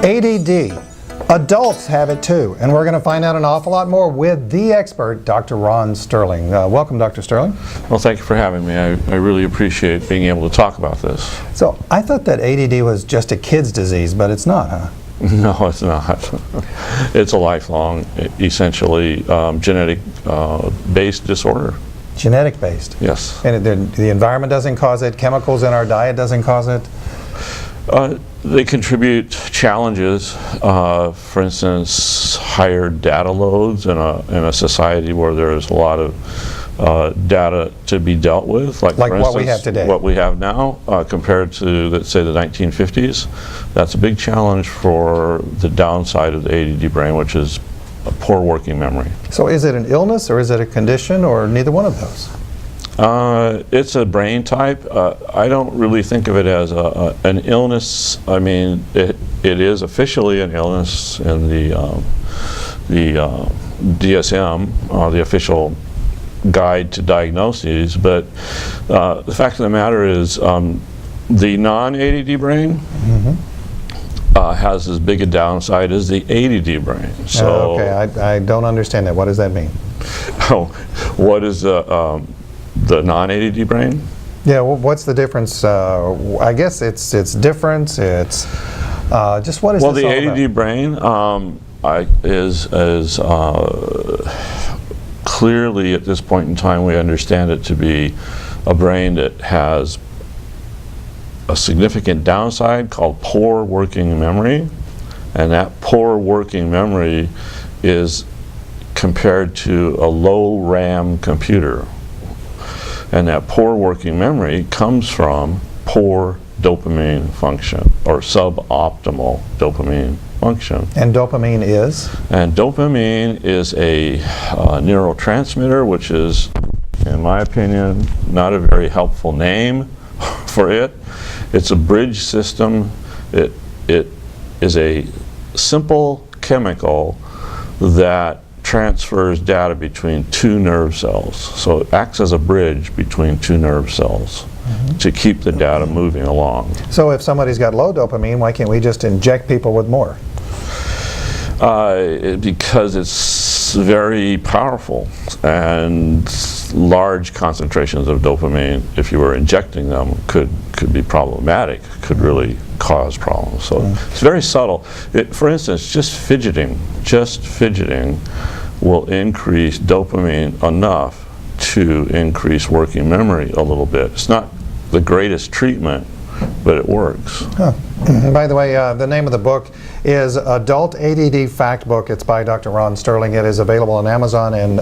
ADD. Adults have it too, and we're going to find out an awful lot more with the expert, Dr. Ron Sterling. Welcome, Dr. Sterling. Well, thank you for having me. I really appreciate being able to talk about this. So, I thought that ADD was just a kid's disease, but it's not, huh? No, it's not. It's a lifelong, essentially genetic-based disorder. Genetic-based? Yes. And the environment doesn't cause it, chemicals in our diet doesn't cause it? They contribute challenges, for instance, higher data loads in a society where there's a lot of data to be dealt with. Like for instance, what we have today. What we have now compared to, let's say, the 1950s. That's a big challenge for the downside of the ADD brain, which is a poor working memory. So is it an illness or is it a condition or neither one of those? It's a brain type. I don't really think of it as an illness. I mean, it is officially an illness in the DSM, the official guide to diagnoses. But the fact of the matter is, the non-ADD brain has as big a downside as the ADD brain. So, okay, I don't understand that. What does that mean? Oh, what is the non-ADD brain? Yeah, well, what's the difference? I guess it's difference. It's just what is well, this the all ADD about? brain is clearly at this point in time we understand it to be a brain that has a significant downside called poor working memory, and that poor working memory is compared to a low RAM computer. And that poor working memory comes from poor dopamine function or suboptimal dopamine function. And dopamine is? And dopamine is a neurotransmitter, which is, in my opinion, not a very helpful name for it. It's a bridge system. It is a simple chemical that transfers data between two nerve cells. So it acts as a bridge between two nerve cells to keep the data moving along. So if somebody's got low dopamine, why can't we just inject people with more? Because it's very powerful, and large concentrations of dopamine, if you were injecting them, could be problematic, could really cause problems. So it's very subtle. For instance, just fidgeting will increase dopamine enough to increase working memory a little bit. It's not the greatest treatment, but it works. Huh. By the way, the name of the book is Adult ADD Fact Book. It's by Dr. Ron Sterling. It is available on Amazon, and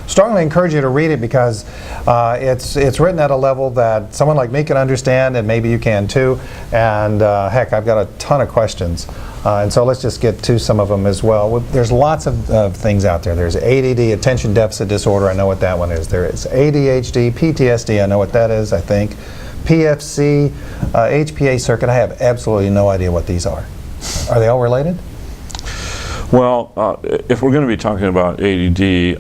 strongly encourage you to read it because it's written at a level that someone like me can understand, and maybe you can too. And heck, I've got a ton of questions. And so let's just get to some of them as well. There's lots of things out there. There's ADD, Attention Deficit Disorder. I know what that one is. There is ADHD, PTSD. I know what that is, I think. PFC, HPA circuit. I have absolutely no idea what these are. Are they all related? Well, if we're going to be talking about ADD,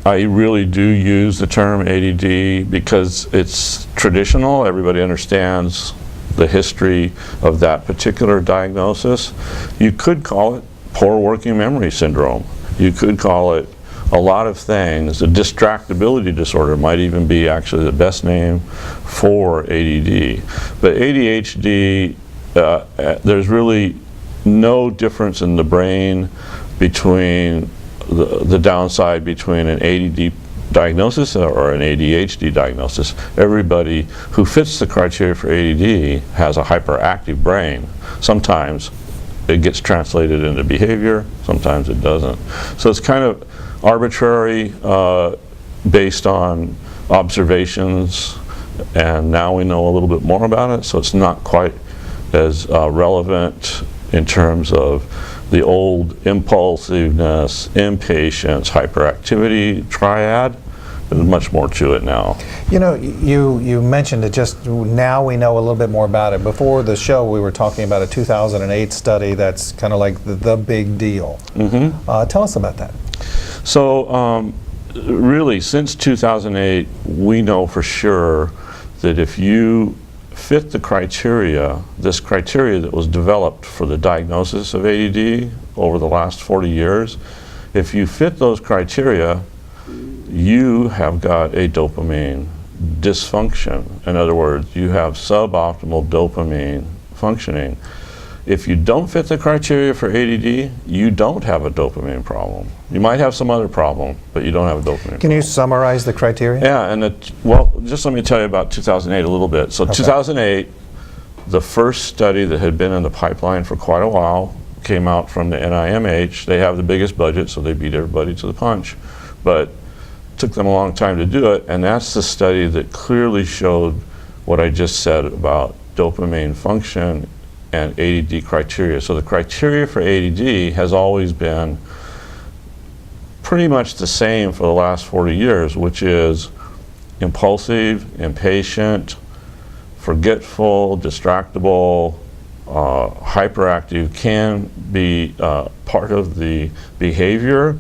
I really do use the term ADD because it's traditional. Everybody understands the history of that particular diagnosis. You could call it poor working memory syndrome. You could call it a lot of things. A distractibility disorder might even be actually the best name for ADD. But ADHD, there's really no difference in the brain between the downside between an ADD diagnosis or an ADHD diagnosis. Everybody who fits the criteria for ADD has a hyperactive brain. Sometimes it gets translated into behavior, sometimes it doesn't. So it's kind of arbitrary, based on observations, and now we know a little bit more about it, so it's not quite as relevant in terms of the old impulsiveness, impatience, hyperactivity triad. There's much more to it now. You know, you mentioned it just now we know a little bit more about it. Before the show we were talking about a 2008 study that's kind of like the big deal. Tell us about that. So really, since 2008, we know for sure that if you fit the criteria, this criteria that was developed for the diagnosis of ADD over the last 40 years, if you fit those criteria, you have got a dopamine dysfunction. In other words, you have suboptimal dopamine functioning. If you don't fit the criteria for ADD, you don't have a dopamine problem. You might have some other problem, but you don't have a dopamine problem. Can you summarize the criteria? Yeah, and well, just let me tell you about 2008 a little bit. So 2008, the first study that had been in the pipeline for quite a while came out from the NIMH. They have the biggest budget, so they beat everybody to the punch. But it took them a long time to do it, and that's the study that clearly showed what I just said about dopamine function and ADD criteria. So the criteria for ADD has always been pretty much the same for the last 40 years, which is impulsive, impatient, forgetful, distractible, hyperactive can be part of the behavior,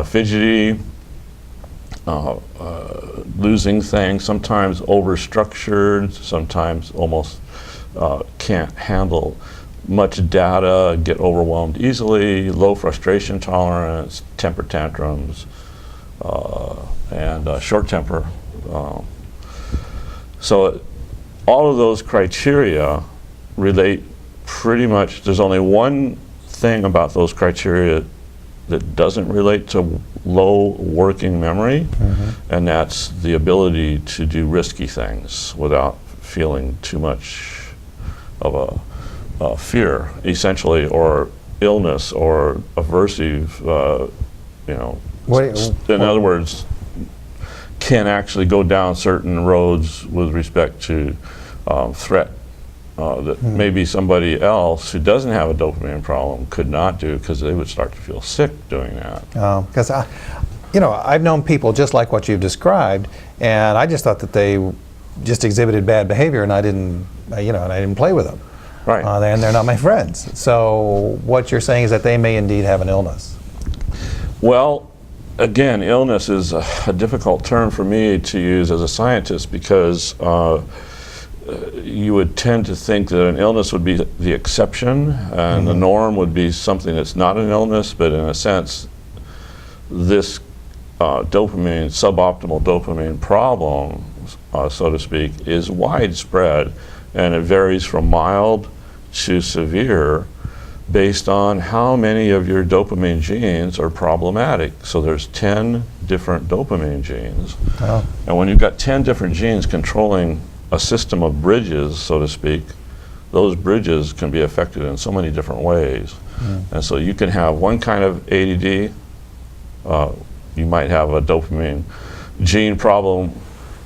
fidgety, losing things, sometimes overstructured, sometimes almost can't handle much data, get overwhelmed easily, low frustration tolerance, temper tantrums, and short temper. So all of those criteria relate pretty much, there's only one thing about those criteria that doesn't relate to low working memory, and that's the ability to do risky things without feeling too much of a fear, essentially, or illness, or aversive, in other words, can actually go down certain roads with respect to threat that maybe somebody else who doesn't have a dopamine problem could not do, because they would start to feel sick doing that. Because I've known people just like what you've described, and I just thought that they just exhibited bad behavior, and I didn't play with them. Right. And they're not my friends. So what you're saying is that they may indeed have an illness. Well, again, illness is a difficult term for me to use as a scientist, because you would tend to think that an illness would be the exception, and the norm would be something that's not an illness. But in a sense, this suboptimal dopamine problem, so to speak, is widespread, and it varies from mild to severe based on how many of your dopamine genes are problematic. So there's 10 different dopamine genes. And when you've got 10 different genes controlling a system of bridges, so to speak, those bridges can be affected in so many different ways. And so you can have one kind of ADD, you might have a dopamine gene problem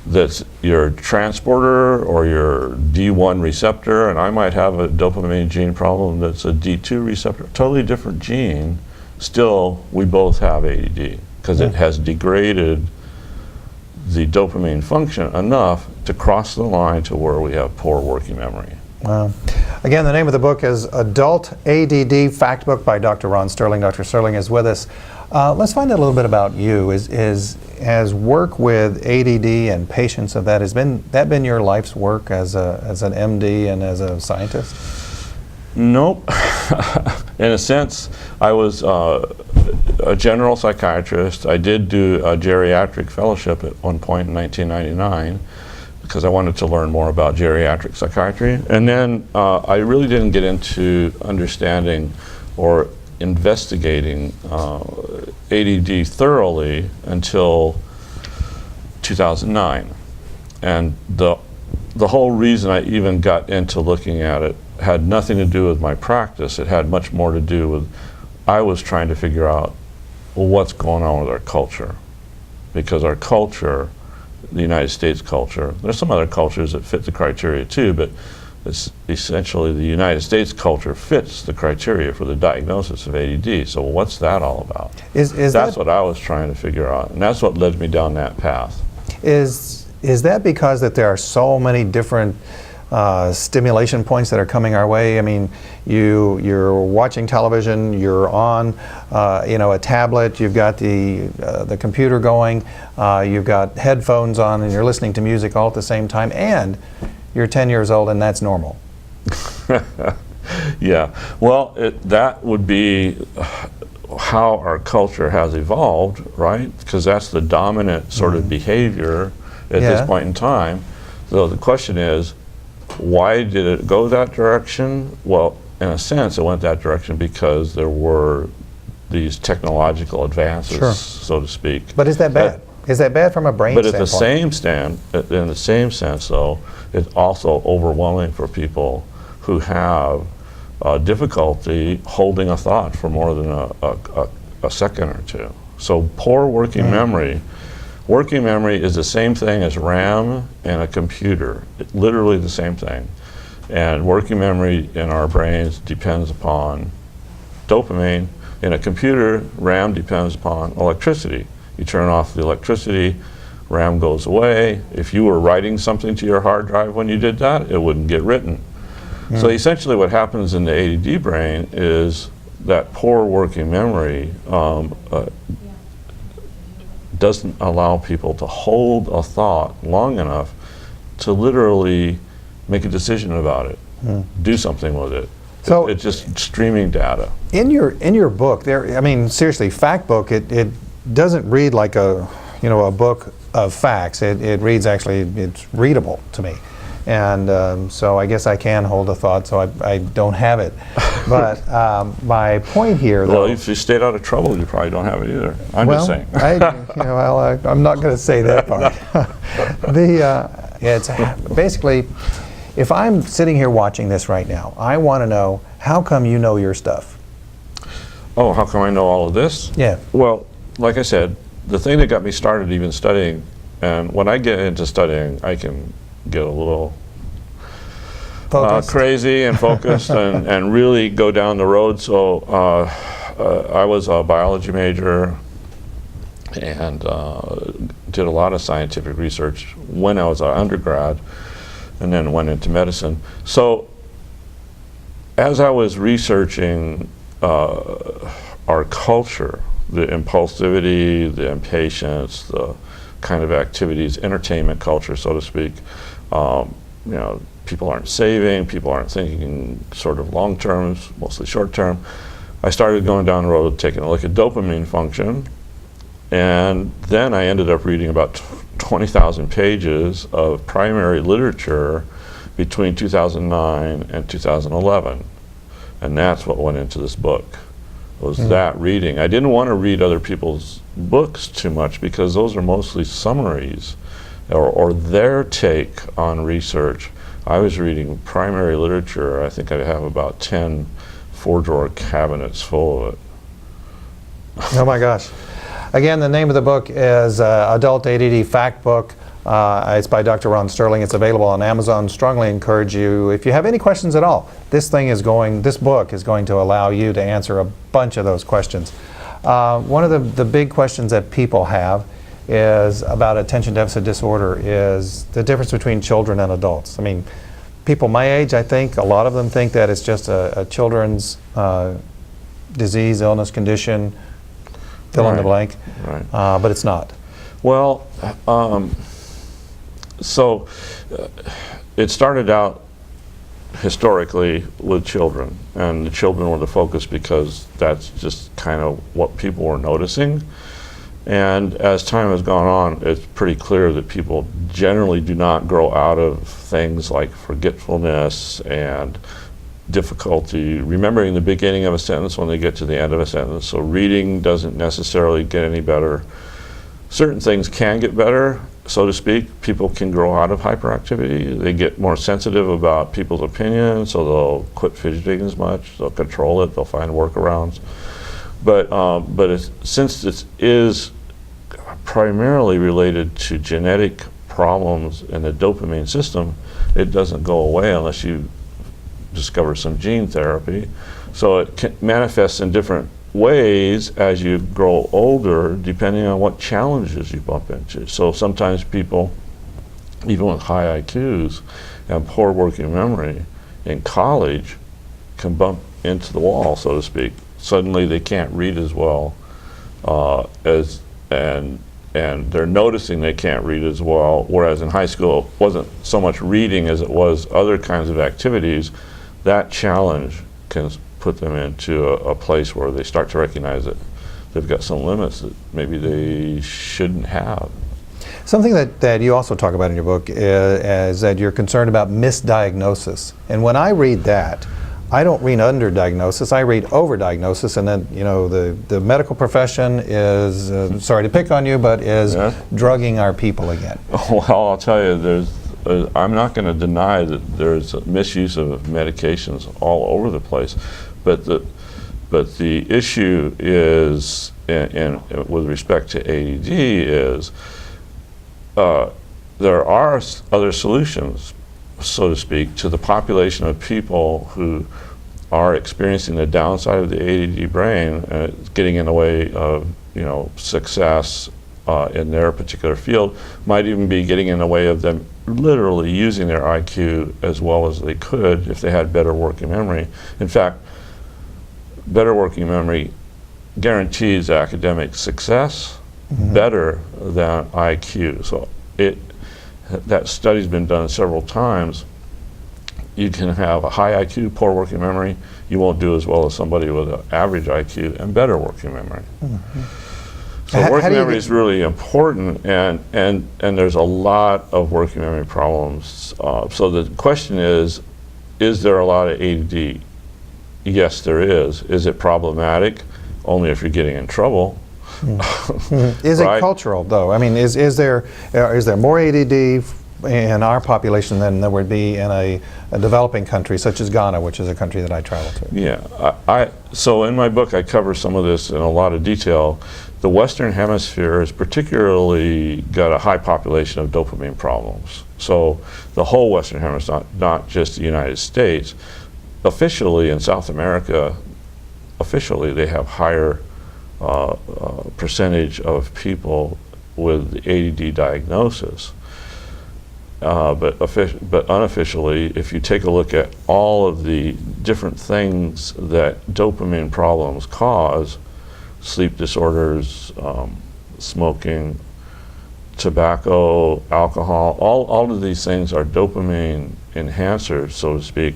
that's your transporter or your D1 receptor, and I might have a dopamine gene problem that's a D2 receptor, totally different gene. Still, we both have ADD, because it has degraded the dopamine function enough to cross the line to where we have poor working memory. Wow. Again, the name of the book is Adult ADD Fact Book by Dr. Ron Sterling. Dr. Sterling is with us. Let's find out a little bit about you. Has work with ADD and patients of that, has that been your life's work as an MD and as a scientist? Nope. In a sense, I was a general psychiatrist. I did do a geriatric fellowship at one point in 1999, because I wanted to learn more about geriatric psychiatry. And then I really didn't get into understanding or investigating ADD thoroughly until 2009. And the whole reason I even got into looking at it had nothing to do with my practice. It had much more to do with, I was trying to figure out, well, what's going on with our culture? Because our culture, the United States culture, there's some other cultures that fit the criteria too, but it's essentially the United States culture fits the criteria for the diagnosis of ADD. So what's that all about? That's what I was trying to figure out, and that's what led me down that path. Is that because that there are so many different stimulation points that are coming our way? I mean, you're watching television, you're on a tablet, you've got the computer going, you've got headphones on, and you're listening to music all at the same time, and you're 10 years old and that's normal. Yeah, well, that would be how our culture has evolved, right? Because that's the dominant sort of behavior at this point in time. So the question is, why did it go that direction? Well, in a sense, it went that direction because there were these technological advances, so to speak. But is that bad? Is that bad from a brain But standpoint? in the same sense, though, it's also overwhelming for people who have difficulty holding a thought for more than a second or two. So poor working memory. Working memory is the same thing as RAM and a computer. It's literally the same thing. And working memory in our brains depends upon dopamine. In a computer, RAM depends upon electricity. You turn off the electricity, RAM goes away. If you were writing something to your hard drive when you did that, it wouldn't get written. So essentially what happens in the A.D.D brain is that poor working memory doesn't allow people to hold a thought long enough to literally make a decision about it, do something with it. So it's just streaming data. In your book, I mean, seriously, fact book, it doesn't read like a book of facts. It reads actually, it's readable to me. And so I guess I can hold a thought, so I don't have it. But my point here, though... Well, if you stayed out of trouble, you probably don't have it either. I'm just saying. I'm not going to say that part. It's basically, if I'm sitting here watching this right now, I want to know, how come you know your stuff? Oh, how come I know all of this? Yeah. Well, like I said, the thing that got me started even studying, and when I get into studying, I can get a little crazy and focused and really go down the road. So I was a biology major and did a lot of scientific research when I was an undergrad, and then went into medicine. So as I was researching our culture, the impulsivity, the impatience, the kind of activities, entertainment culture, so to speak. People aren't saving, people aren't thinking sort of long term, mostly short term. I started going down the road, taking a look at dopamine function, and then I ended up reading about 20,000 pages of primary literature between 2009 and 2011. And that's what went into this book. Was that reading. I didn't want to read other people's books too much because those are mostly summaries or their take on research. I was reading primary literature. I think I have about 10 four-drawer cabinets full of it. Oh my gosh. Again, the name of the book is Adult A.D.D Fact Book. It's by Dr. Ron Sterling. It's available on Amazon. Strongly encourage you, if you have any questions at all, this book is going to allow you to answer a bunch of those questions. One of the big questions that people have is about attention deficit disorder is the difference between children and adults. I mean, people my age, I think, a lot of them think that it's just a children's disease, illness, condition, fill in the blank, but it's not. Well, so it started out historically with children, and the children were the focus because that's just kind of what people were noticing. And as time has gone on, it's pretty clear that people generally do not grow out of things like forgetfulness and difficulty remembering the beginning of a sentence when they get to the end of a sentence. So reading doesn't necessarily get any better. Certain things can get better, so to speak. People can grow out of hyperactivity. They get more sensitive about people's opinions, so they'll quit fidgeting as much. They'll control it. They'll find workarounds. But since it is primarily related to genetic problems in the dopamine system, it doesn't go away unless you discover some gene therapy. So it manifests in different ways as you grow older, depending on what challenges you bump into. So sometimes people, even with high IQs and poor working memory in college, can bump into the wall, so to speak. Suddenly they can't read as well and and they're noticing they can't read as well, whereas in high school it wasn't so much reading as it was other kinds of activities. That challenge can put them into a place where they start to recognize that they've got some limits that maybe they shouldn't have. Something that you also talk about in your book is that you're concerned about misdiagnosis. And when I read that, I don't read underdiagnosis, I read overdiagnosis, and then, you know, the medical profession is, sorry to pick on you, but is drugging our people again. Well, I'll tell you, I'm not going to deny that there's a misuse of medications all over the place, but the issue is, with respect to ADD, is there are other solutions, so to speak, to the population of people who are experiencing the downside of the ADD brain, getting in the way of, you know, success in their particular field, might even be getting in the way of them literally using their IQ as well as they could if they had better working memory. In fact, better working memory guarantees academic success better than IQ. So that study's been done several times. You can have a high IQ, poor working memory. You won't do as well as somebody with an average IQ and better working memory. So working memory is really important, and there's a lot of working memory problems. So the question is there a lot of ADD? Yes, there is. Is it problematic? Only if you're getting in trouble. Is it cultural, though? I mean, is there more ADD in our population than there would be in a developing country such as Ghana, which is a country that I travel to? Yeah, so in my book I cover some of this in a lot of detail. The Western Hemisphere has particularly got a high population of dopamine problems. So the whole Western Hemisphere, not just the United States. Officially in South America, they have higher percentage of people with ADD diagnosis. But unofficially, if you take a look at all of the different things that dopamine problems cause, sleep disorders, smoking, tobacco, alcohol, all of these things are dopamine enhancers, so to speak.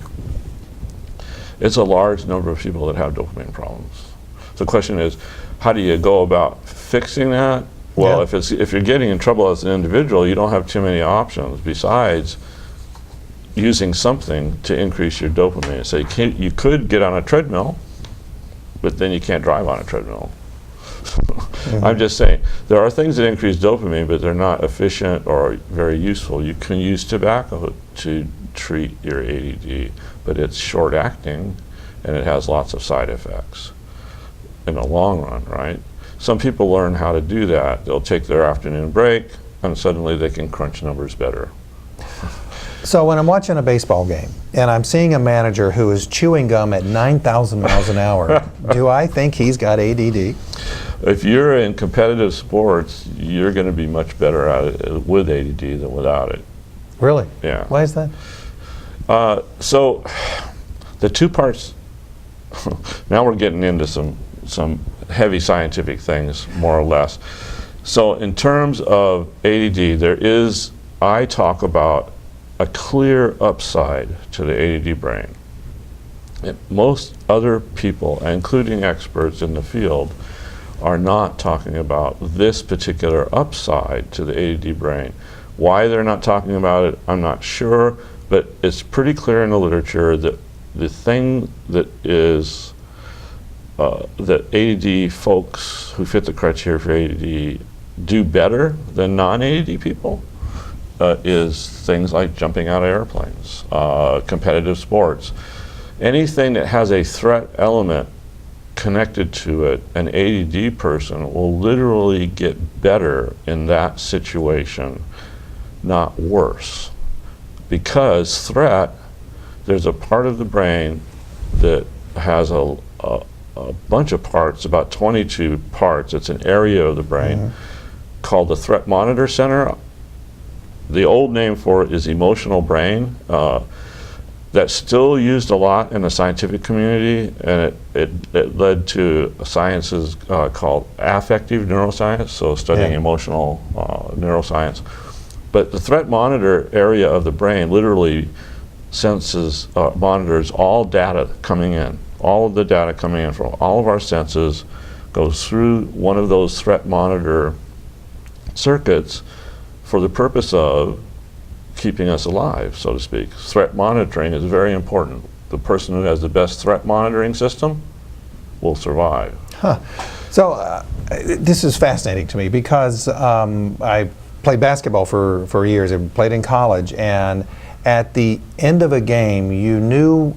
It's a large number of people that have dopamine problems. The question is, how do you go about fixing that? Well, if you're getting in trouble as an individual, you don't have too many options besides using something to increase your dopamine. So you could get on a treadmill, but then you can't drive on a treadmill. I'm just saying, there are things that increase dopamine, but they're not efficient or very useful. You can use tobacco to treat your ADD, but it's short acting and it has lots of side effects in the long run, right? Some people learn how to do that. They'll take their afternoon break and suddenly they can crunch numbers better. So when I'm watching a baseball game and I'm seeing a manager who is chewing gum at 9,000 miles an hour, do I think he's got ADD? If you're in competitive sports, you're going to be much better at it with ADD than without it. Really? Yeah. Why is that? So the two parts, now we're getting into some heavy scientific things, more or less. So in terms of ADD, I talk about a clear upside to the ADD brain. Most other people, including experts in the field, are not talking about this particular upside to the ADD brain. Why they're not talking about it, I'm not sure, but it's pretty clear in the literature that the thing that is that ADD folks who fit the criteria for ADD do better than non-ADD people is things like jumping out of airplanes, competitive sports. Anything that has a threat element connected to it, an ADD person will literally get better in that situation, not worse. Because threat, there's a part of the brain that has a bunch of parts, about 22 parts. It's an area of the brain called the Threat Monitor Center. The old name for it is emotional brain. that's still used a lot in the scientific community, and it led to sciences called affective neuroscience, so studying emotional neuroscience. But the threat monitor area of the brain literally senses, monitors all data coming in. All of the data coming in from all of our senses goes through one of those threat monitor circuits for the purpose of keeping us alive, so to speak. Threat monitoring is very important. The person who has the best threat monitoring system will survive. Huh. So this is fascinating to me because I played basketball for years. I played in college, and at the end of a game, you knew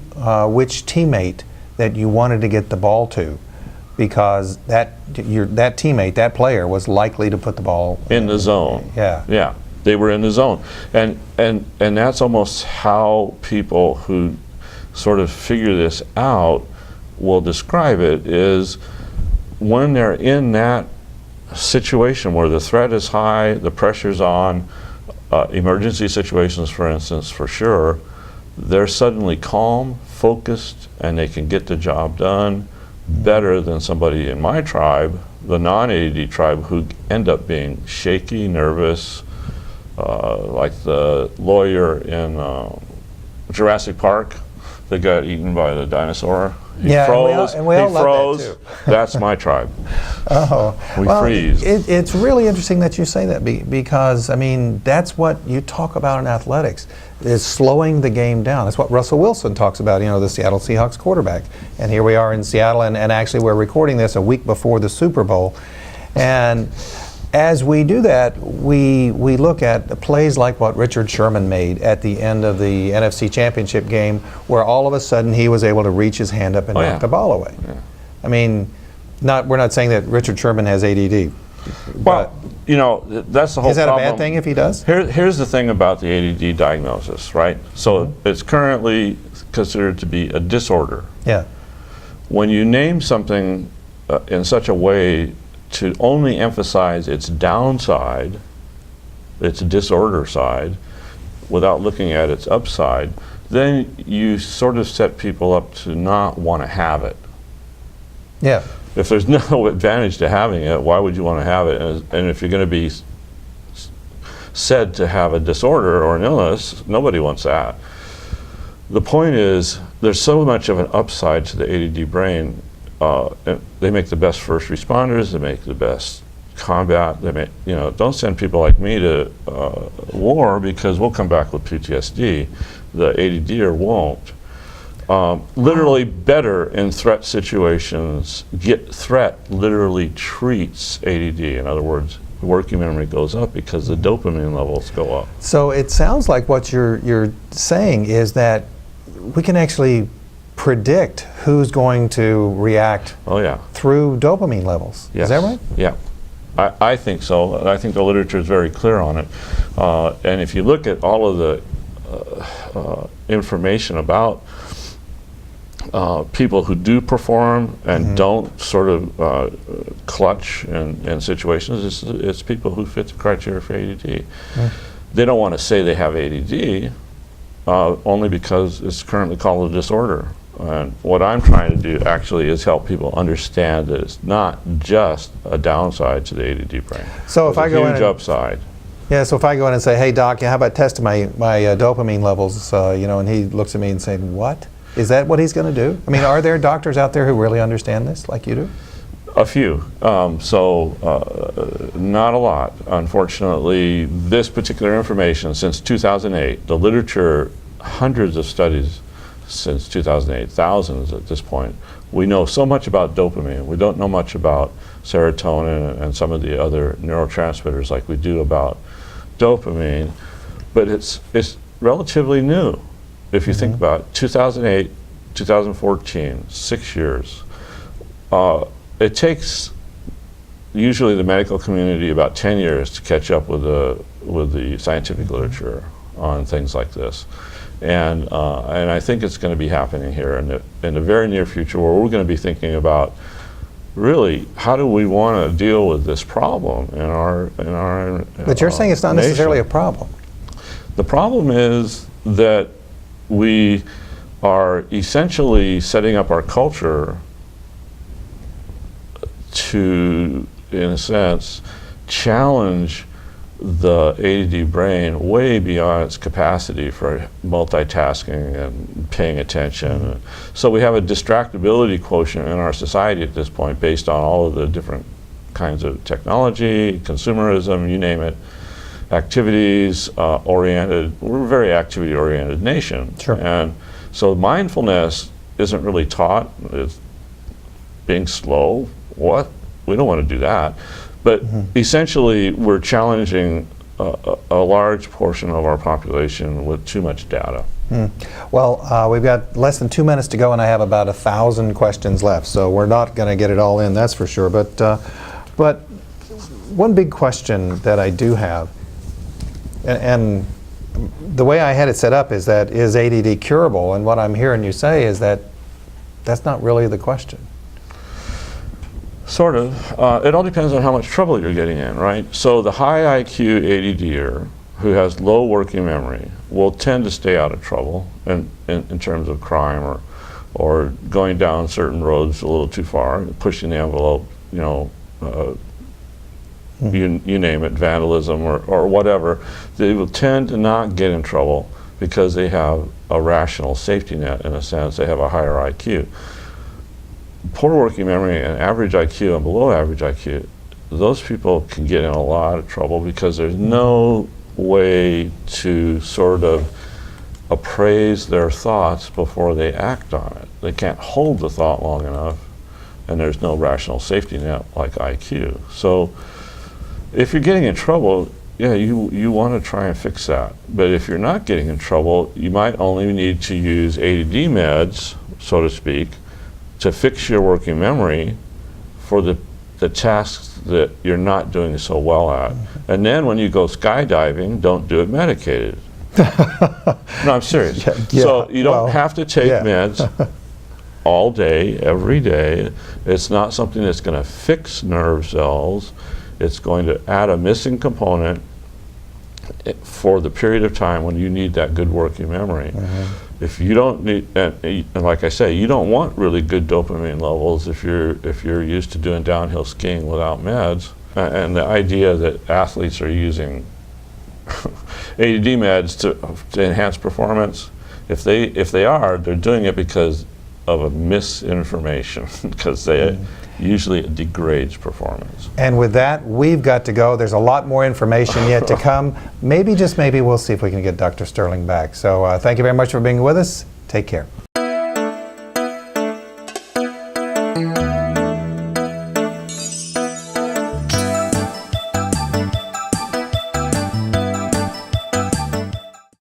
which teammate that you wanted to get the ball to, because that teammate, that player, was likely to put the ball in the zone. Yeah. Yeah. They were in the zone, and that's almost how people who sort of figure this out will describe it, is when they're in that situation where the threat is high, the pressure's on, emergency situations, for instance, for sure, they're suddenly calm, focused, and they can get the job done better than somebody in my tribe, the non-ADD tribe, who end up being shaky, nervous, like the lawyer in Jurassic Park that got eaten by the dinosaur. He froze. And we all love that too. That's my tribe. Oh, we freeze. It's really interesting that you say that, because I mean, that's what you talk about in athletics, is slowing the game down. That's what Russell Wilson talks about, the Seattle Seahawks quarterback. And here we are in Seattle, and actually we're recording this a week before the Super Bowl. And as we do that, we look at plays like what Richard Sherman made at the end of the NFC Championship game, where all of a sudden he was able to reach his hand up and knock the ball away. Yeah. I mean, we're not saying that Richard Sherman has ADD. Well, that's the whole problem. Is that a bad thing if he does? Here's the thing about the ADD diagnosis, right? So it's currently considered to be a disorder. Yeah. When you name something in such a way to only emphasize its downside, its disorder side, without looking at its upside, then you sort of set people up to not want to have it. Yeah. If there's no advantage to having it, why would you want to have it? And if you're going to be said to have a disorder or an illness, nobody wants that. The point is, there's so much of an upside to the ADD brain. They make the best first responders. They make the best combat. They make, don't send people like me to war, because we'll come back with PTSD. The ADDer won't. Literally better in threat situations. Threat literally treats ADD. In other words, working memory goes up because the dopamine levels go up. So it sounds like what you're saying is that we can actually predict who's going to react through dopamine levels. Yes. Is that right? Yeah. I think so. I think the literature is very clear on it. And if you look at all of the information about people who do perform and don't sort of clutch in situations, it's people who fit the criteria for ADD. They don't want to say they have ADD only because it's currently called a disorder. And what I'm trying to do actually is help people understand that it's not just a downside to the ADD brain. So if I go in, huge upside. Yeah. So if I go in and say, "Hey doc, how about testing my dopamine levels?" And he looks at me and says, "What? Is that what he's going to do?" I mean, are there doctors out there who really understand this like you do? A few. Not a lot. Unfortunately, this particular information since 2008, the literature, hundreds of studies since 2008, thousands at this point. We know so much about dopamine. We don't know much about serotonin and some of the other neurotransmitters like we do about dopamine, but it's relatively new. If you think about it, 2008, 2014, 6 years. It takes usually the medical community about 10 years to catch up with the scientific literature on things like this. And I think it's going to be happening here in the very near future, where we're going to be thinking about really how do we want to deal with this problem in our But you're saying it's not nation. necessarily a problem. The problem is that we are essentially setting up our culture to, in a sense, challenge the A.D.D brain way beyond its capacity for multitasking and paying attention. So we have a distractibility quotient in our society at this point based on all of the different kinds of technology, consumerism, you name it, activities oriented. We're a very activity oriented nation. Sure. And so mindfulness isn't really taught. It's being slow. What? We don't want to do that. But essentially, we're challenging a large portion of our population with too much data. Well, we've got less than 2 minutes to go, and I have about 1,000 questions left, so we're not going to get it all in, that's for sure. But one big question that I do have, and the way I had it set up is that, is A.D.D curable? And what I'm hearing you say is that that's not really the question. Sort of. It all depends on how much trouble you're getting in, right? So the high IQ ADDer who has low working memory will tend to stay out of trouble in terms of crime or going down certain roads a little too far, pushing the envelope, you know, you name it, vandalism or whatever. They will tend to not get in trouble because they have a rational safety net, in a sense. They have a higher IQ. Poor working memory and average IQ and below average IQ, those people can get in a lot of trouble because there's no way to sort of appraise their thoughts before they act on it. They can't hold the thought long enough, and there's no rational safety net like IQ. So if you're getting in trouble, yeah, you want to try and fix that. But if you're not getting in trouble, you might only need to use A.D.D meds, so to speak, to fix your working memory for the tasks that you're not doing so well at. And then when you go skydiving, don't do it medicated. No, I'm serious. Yeah, so you don't have to take meds all day, every day. It's not something that's going to fix nerve cells. It's going to add a missing component for the period of time when you need that good working memory. If you don't need, and like I say, you don't want really good dopamine levels if you're used to doing downhill skiing without meds. And the idea that athletes are using A.D.D meds to enhance performance, if they are, they're doing it because of a misinformation, because they usually it degrades performance. And with that, we've got to go. There's a lot more information yet to come. Maybe, just maybe, we'll see if we can get Dr. Sterling back. So thank you very much for being with us. Take care.